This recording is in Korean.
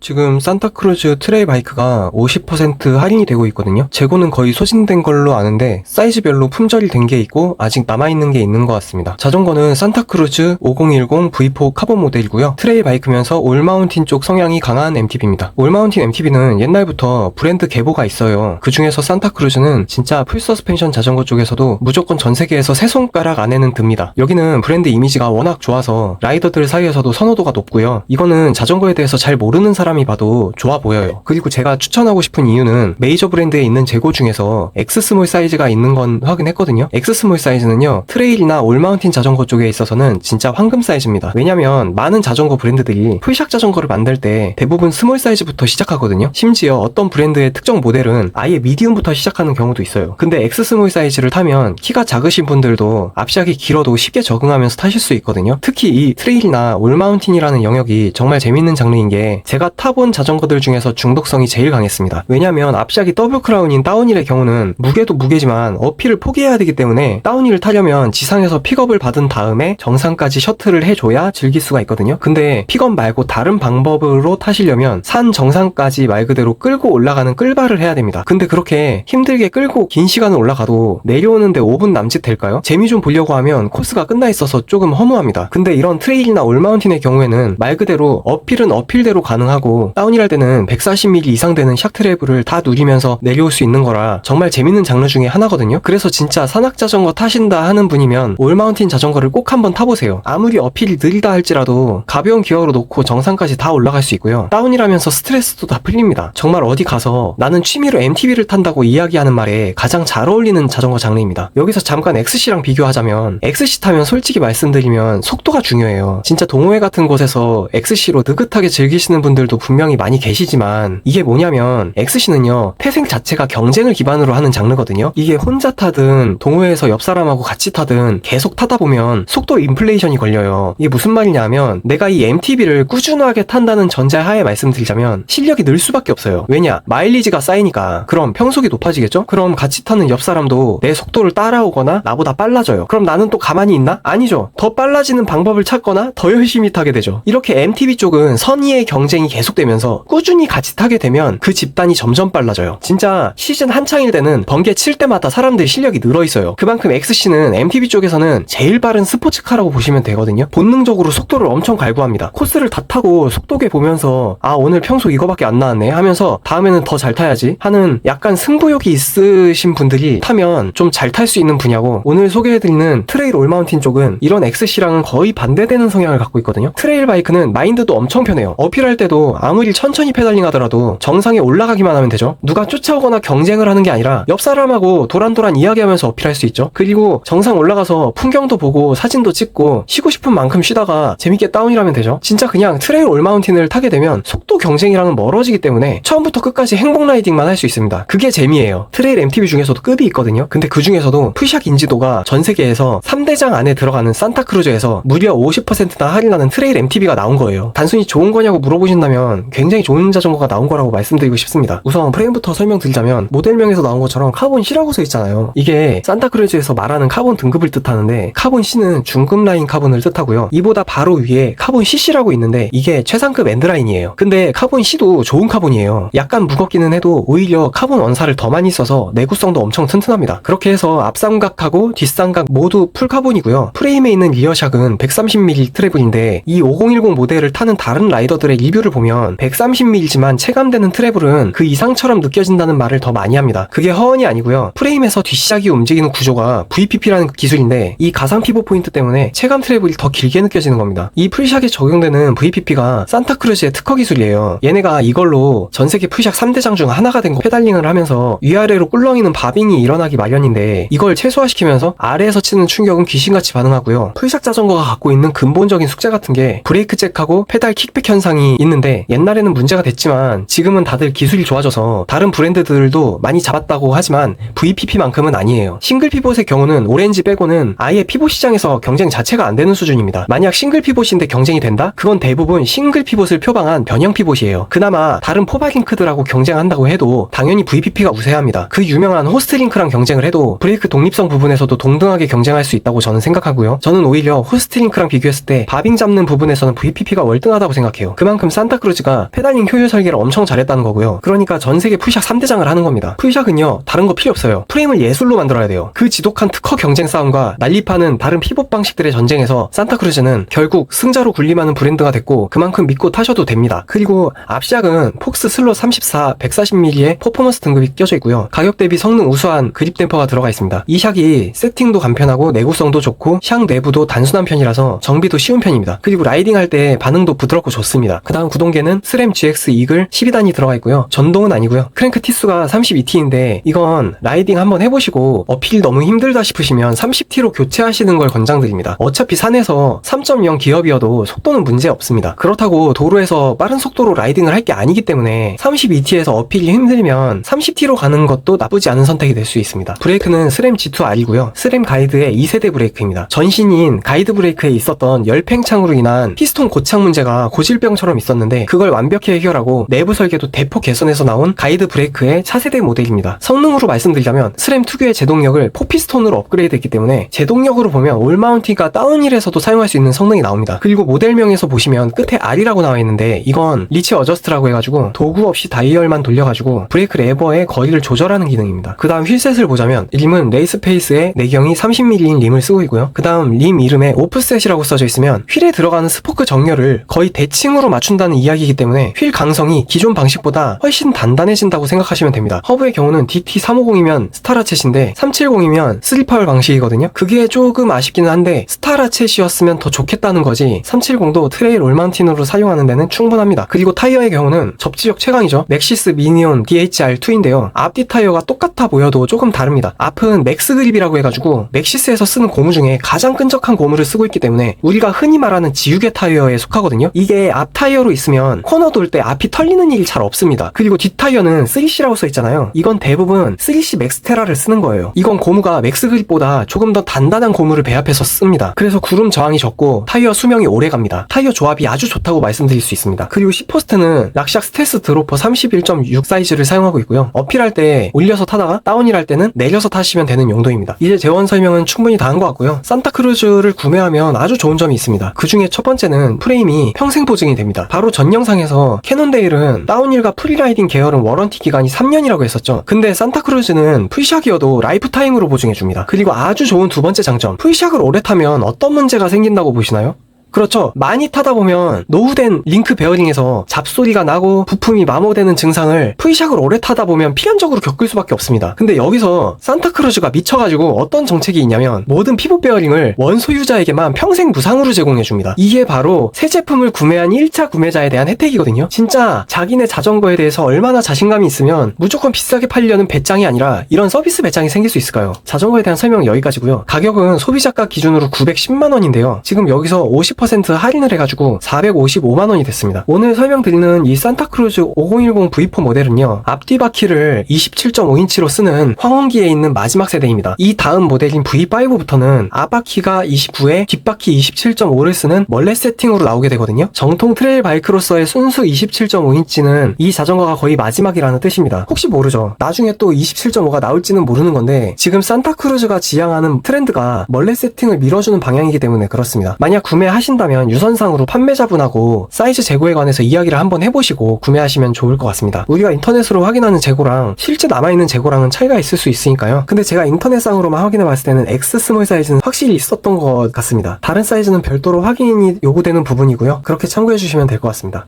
지금 산타크루즈 트레일 바이크가 50% 할인이 되고 있거든요. 재고는 거의 소진된 걸로 아는데 사이즈별로 품절이 된 게 있고 아직 남아있는 게 있는 것 같습니다. 자전거는 산타크루즈 5010 V4 카본 모델이고요. 트레일 바이크면서 올마운틴 쪽 성향이 강한 MTB입니다. 올마운틴 MTB는 옛날부터 브랜드 계보가 있어요. 그 중에서 산타크루즈는 진짜 풀 서스펜션 자전거 쪽에서도 무조건 전 세계에서 세 손가락 안에는 듭니다. 여기는 브랜드 이미지가 워낙 좋아서 라이더들 사이에서도 선호도가 높고요. 이거는 자전거에 대해서 잘 모르는 사람이 봐도 좋아 보여요. 그리고 제가 추천하고 싶은 이유는 메이저 브랜드에 있는 재고 중에서 X 스몰 사이즈가 있는 건 확인했거든요. X 스몰 사이즈는요, 트레일이나 올마운틴 자전거 쪽에 있어서는 진짜 황금 사이즈입니다. 왜냐면 많은 자전거 브랜드들이 풀샥 자전거를 만들 때 대부분 스몰 사이즈부터 시작하거든요. 심지어 어떤 브랜드의 특정 모델은 아예 미디움부터 시작하는 경우도 있어요. 근데 X 스몰 사이즈를 타면 키가 작으신 분들도 앞샥이 길어도 쉽게 적응하면서 타실 수 있거든요. 특히 이 트레일이나 올마운틴이라는 영역이 정말 재밌는 장르인 게 제가 타본 자전거들 중에서 중독성이 제일 강했습니다. 왜냐면 앞샥이 더블 크라운인 다운힐의 경우는 무게도 무게지만 어필을 포기해야 되기 때문에 다운힐을 타려면 지상에서 픽업을 받은 다음에 정상까지 셔틀을 해줘야 즐길 수가 있거든요. 근데 픽업 말고 다른 방법으로 타시려면 산 정상까지 말 그대로 끌고 올라가는 끌바를 해야 됩니다. 근데 그렇게 힘들게 끌고 긴 시간을 올라가도 내려오는데 5분 남짓 될까요? 재미 좀 보려고 하면 코스가 끝나 있어서 조금 허무합니다. 근데 이런 트레일이나 올마운틴의 경우에는 말 그대로 어필은 어필대로 가능하고 다운힐 할 때는 140mm 이상 되는 샥 트래블을 다 누리면서 내려올 수 있는 거라 정말 재밌는 장르 중에 하나거든요. 그래서 진짜 산악자전거 타신다 하는 분이면 올마운틴 자전거를 꼭 한번 타보세요. 아무리 어필이 느리다 할지라도 가벼운 기어로 놓고 정상까지 다 올라갈 수 있고요. 다운힐 하면서 스트레스도 다 풀립니다. 정말 어디 가서 나는 취미로 MTB를 탄다고 이야기하는 말에 가장 잘 어울리는 자전거 장르입니다. 여기서 잠깐 XC랑 비교하자면 XC 타면 솔직히 말씀드리면 속도가 중요해요. 진짜 동호회 같은 곳에서 XC로 느긋하게 즐기시는 분들도 분명히 많이 계시지만 이게 뭐냐면 XC는요, 태생 자체가 경쟁을 기반으로 하는 장르거든요. 이게 혼자 타든 동호회에서 옆 사람하고 같이 타든 계속 타다 보면 속도 인플레이션이 걸려요. 이게 무슨 말이냐면 내가 이 MTB를 꾸준하게 탄다는 전제하에 말씀드리자면 실력이 늘 수밖에 없어요. 왜냐? 마일리지가 쌓이니까. 그럼 평속이 높아지겠죠? 그럼 같이 타는 옆 사람도 내 속도를 따라오거나 나보다 빨라져요. 그럼 나는 또 가만히 있나? 아니죠. 더 빨라지는 방법을 찾거나 더 열심히 타게 되죠. 이렇게 MTB 쪽은 선의의 경쟁이 계속되면서 꾸준히 같이 타게 되면 그 집단이 점점 빨라져요. 진짜 시즌 한창일 때는 번개 칠 때마다 사람들이 실력이 늘어있어요. 그만큼 XC는 MTB 쪽에서는 제일 빠른 스포츠카라고 보시면 되거든요. 본능적으로 속도를 엄청 갈구합니다. 코스를 다 타고 속도계 보면서 아, 오늘 평소 이거밖에 안 나왔네 하면서 다음에는 더 잘 타야지 하는 약간 승부욕이 있으신 분들이 타면 좀 잘 탈 수 있는 분야고, 오늘 소개해드리는 트레일 올마운틴 쪽은 이런 XC랑은 거의 반대되는 성향을 갖고 있거든요. 트레일 바이크는 마인드도 엄청 편해요. 어필할 때도 아무리 천천히 페달링 하더라도 정상에 올라가기만 하면 되죠. 누가 쫓아오거나 경쟁을 하는 게 아니라 옆 사람하고 도란도란 이야기하면서 어필할 수 있죠. 그리고 정상 올라가서 풍경도 보고 사진도 찍고 쉬고 싶은 만큼 쉬다가 재밌게 다운힐하면 되죠. 진짜 그냥 트레일 올마운틴을 타게 되면 속도 경쟁이랑은 멀어지기 때문에 처음부터 끝까지 행복 라이딩만 할 수 있습니다. 그게 재미예요. 트레일 MTB 중에서도 급이 있거든요. 근데 그 중에서도 풀샥 인지도가 전 세계에서 3대장 안에 들어가는 산타크루즈에서 무려 50%나 할인하는 트레일 MTB가 나온 거예요. 단순히 좋은 거냐고 물어보신다면 굉장히 좋은 자전거가 나온 거라고 말씀드리고 싶습니다. 우선 프레임부터 설명드리자면 모델명에서 나온 것처럼 카본 C라고 써 있잖아요. 이게 산타크루즈에서 말하는 카본 등급을 뜻하는데 카본 C는 중급 라인 카본을 뜻하고요. 이보다 바로 위에 카본 CC라고 있는데 이게 최상급 엔드라인이에요. 근데 카본 C도 좋은 카본이에요. 약간 무겁기는 해도 오히려 카본 원사를 더 많이 써서 내구성도 엄청 튼튼합니다. 그렇게 해서 앞삼각하고 뒷삼각 모두 풀카본이고요. 프레임에 있는 리어샥은 130mm 트래블인데 이 5010 모델을 타는 다른 라이더들의 리뷰를 보면 130mm지만 체감되는 트래블은 그 이상처럼 느껴진다는 말을 더 많이 합니다. 그게 허언이 아니고요. 프레임에서 뒷샥이 움직이는 구조가 VPP라는 기술인데 이 가상 피벗 포인트 때문에 체감 트래블이 더 길게 느껴지는 겁니다. 이 풀샥에 적용되는 VPP가 산타크루즈의 특허 기술이에요. 얘네가 이걸로 전세계 풀샥 3대장 중 하나가 된 거 페달링을 하면서 위아래로 꿀렁이는 바빙이 일어나기 마련인데 이걸 최소화시키면서 아래에서 치는 충격은 귀신같이 반응하고요. 풀샥 자전거가 갖고 있는 근본적인 숙제 같은 게 브레이크 잭하고 페달 킥백 현상이 있는데 옛날에는 문제가 됐지만 지금은 다들 기술이 좋아져서 다른 브랜드들도 많이 잡았다고 하지만 VPP만큼은 아니에요. 싱글 피봇의 경우는 오렌지 빼고는 아예 피봇 시장에서 경쟁 자체가 안 되는 수준입니다. 만약 싱글 피봇인데 경쟁이 된다? 그건 대부분 싱글 피봇을 표방한 변형 피봇이에요. 그나마 다른 포바링크들하고 경쟁한다고 해도 당연히 VPP가 우세합니다. 그 유명한 호스트링크랑 경쟁을 해도 브레이크 독립성 부분에서도 동등하게 경쟁할 수 있다고 저는 생각하고요. 저는 오히려 호스트링크랑 비교했을 때 바빙 잡는 부분에서는 VPP가 월등하다고 생각해요. 그만큼 산타크루즈 크루즈가 페달링 효율 설계를 엄청 잘했다는 거고요. 그러니까 전 세계 풀샷 3대장을 하는 겁니다. 풀샷은요, 다른 거 필요 없어요. 프레임을 예술로 만들어야 돼요. 그 지독한 특허 경쟁 싸움과 난립하는 다른 피봇 방식들의 전쟁에서 산타크루즈는 결국 승자로 군림하는 브랜드가 됐고 그만큼 믿고 타셔도 됩니다. 그리고 앞시약은 폭스 슬롯 34 140mm의 퍼포먼스 등급이 껴져 있고요. 가격 대비 성능 우수한 그립 댐퍼가 들어가 있습니다. 이 샥이 세팅도 간편하고 내구성도 좋고 샥 내부도 단순한 편이라서 정비도 쉬운 편입니다. 그리고 라이딩할 때 반응도 부드럽고 좋습니다. 그 다음 구동계는 스램 GX 이글 12단이 들어가 있고요. 전동은 아니고요. 크랭크 T수가 32T인데 이건 라이딩 한번 해보시고 어필 너무 힘들다 싶으시면 30T로 교체하시는 걸 권장드립니다. 어차피 산에서 3.0 기업이어도 속도는 문제 없습니다. 그렇다고 도로에서 빠른 속도로 라이딩을 할 게 아니기 때문에 32T에서 어필이 힘들면 30T로 가는 것도 나쁘지 않은 선택이 될 수 있습니다. 브레이크는 스램 G2R이고요. 스램 가이드의 2세대 브레이크입니다. 전신인 가이드 브레이크에 있었던 열팽창으로 인한 피스톤 고착 문제가 고질병처럼 있었는데 그걸 완벽히 해결하고 내부 설계도 대폭 개선해서 나온 가이드 브레이크의 차세대 모델입니다. 성능으로 말씀드리자면 스램 특유의 제동력을 포피스톤으로 업그레이드했기 때문에 제동력으로 보면 올마운팅과 다운힐에서도 사용할 수 있는 성능이 나옵니다. 그리고 모델명에서 보시면 끝에 R이라고 나와 있는데 이건 리치 어저스트라고 해가지고 도구 없이 다이얼만 돌려가지고 브레이크 레버의 거리를 조절하는 기능입니다. 그 다음 휠셋을 보자면 림은 레이스페이스의 내경이 30mm인 림을 쓰고 있고요. 그 다음 림 이름에 오프셋이라고 써져 있으면 휠에 들어가는 스포크 정렬을 거의 대칭으로 맞춘다는 이야기이기 때문에 휠 강성이 기존 방식보다 훨씬 단단해진다고 생각하시면 됩니다. 허브의 경우는 DT350이면 스타라쳇인데 370이면 3파월 방식이거든요. 그게 조금 아쉽기는 한데 스타라쳇이었으면 더 좋겠다는 거지 370도 트레일 올마운틴으로 사용하는 데는 충분합니다. 그리고 타이어의 경우는 접지력 최강이죠. 맥시스 미니온 DHR2인데요. 앞뒤 타이어가 똑같아 보여도 조금 다릅니다. 앞은 맥스 그립이라고 해가지고 맥시스에서 쓰는 고무 중에 가장 끈적한 고무를 쓰고 있기 때문에 우리가 흔히 말하는 지우개 타이어에 속하거든요. 이게 앞 타이어로 있으면 코너 돌 때 앞이 털리는 일이 잘 없습니다. 그리고 뒷 타이어는 3C라고 써있잖아요. 이건 대부분 3C 맥스테라를 쓰는 거예요. 이건 고무가 맥스 그립보다 조금 더 단단한 고무를 배합해서 씁니다. 그래서 구름 저항이 적고 타이어 수명이 오래 갑니다. 타이어 조합이 아주 좋다고 말씀드릴 수 있습니다. 그리고 10호스트는 락샥 스텔스 드로퍼 31.6 사이즈를 사용하고 있고요. 어필할 때 올려서 타다가 다운힐 할 때는 내려서 타시면 되는 용도입니다. 이제 재원 설명은 충분히 다 한 것 같고요. 산타크루즈를 구매하면 아주 좋은 점이 있습니다. 그 중에 첫 번째는 프레임이 평생 보증이 됩니다. 바로 전 영상에서 캐논데일은 다운힐과 프리라이딩 계열은 워런티 기간이 3년이라고 했었죠. 근데 산타크루즈는 풀샥이어도 라이프타임으로 보증해줍니다. 그리고 아주 좋은 두 번째 장점, 풀샥을 오래 타면 어떤 문제가 생긴다고 보시나요? 그렇죠. 많이 타다 보면 노후된 링크 베어링에서 잡소리가 나고 부품이 마모되는 증상을 풀샥을 오래 타다 보면 필연적으로 겪을 수밖에 없습니다. 근데 여기서 산타크루즈가 미쳐가지고 어떤 정책이 있냐면 모든 피봇 베어링을 원소유자에게만 평생 무상으로 제공해줍니다. 이게 바로 새 제품을 구매한 1차 구매자에 대한 혜택이거든요. 진짜 자기네 자전거에 대해서 얼마나 자신감이 있으면 무조건 비싸게 팔려는 배짱이 아니라 이런 서비스 배짱이 생길 수 있을까요? 자전거에 대한 설명은 여기까지고요. 가격은 소비자가 기준으로 910만원인데요. 지금 여기서 50% 할인을 해가지고 455만원이 됐습니다. 오늘 설명드리는 이 산타크루즈 5010 V4 모델은요, 앞뒤 바퀴를 27.5인치로 쓰는 황혼기에 있는 마지막 세대입니다. 이 다음 모델인 V5부터는 앞바퀴가 29에 뒷바퀴 27.5를 쓰는 멀렛 세팅으로 나오게 되거든요. 정통 트레일 바이크로서의 순수 27.5인치는 이 자전거가 거의 마지막이라는 뜻입니다. 혹시 모르죠. 나중에 또 27.5가 나올지는 모르는 건데 지금 산타크루즈가 지향하는 트렌드가 멀렛 세팅을 밀어주는 방향이기 때문에 그렇습니다. 만약 구매하신다면 유선상으로 판매자분하고 사이즈 재고에 관해서 이야기를 한번 해보시고 구매하시면 좋을 것 같습니다. 우리가 인터넷으로 확인하는 재고랑 실제 남아있는 재고랑은 차이가 있을 수 있으니까요. 근데 제가 인터넷상으로만 확인해봤을 때는 X 스몰 사이즈는 확실히 있었던 것 같습니다. 다른 사이즈는 별도로 확인이 요구되는 부분이고요. 그렇게 참고해주시면 될 것 같습니다.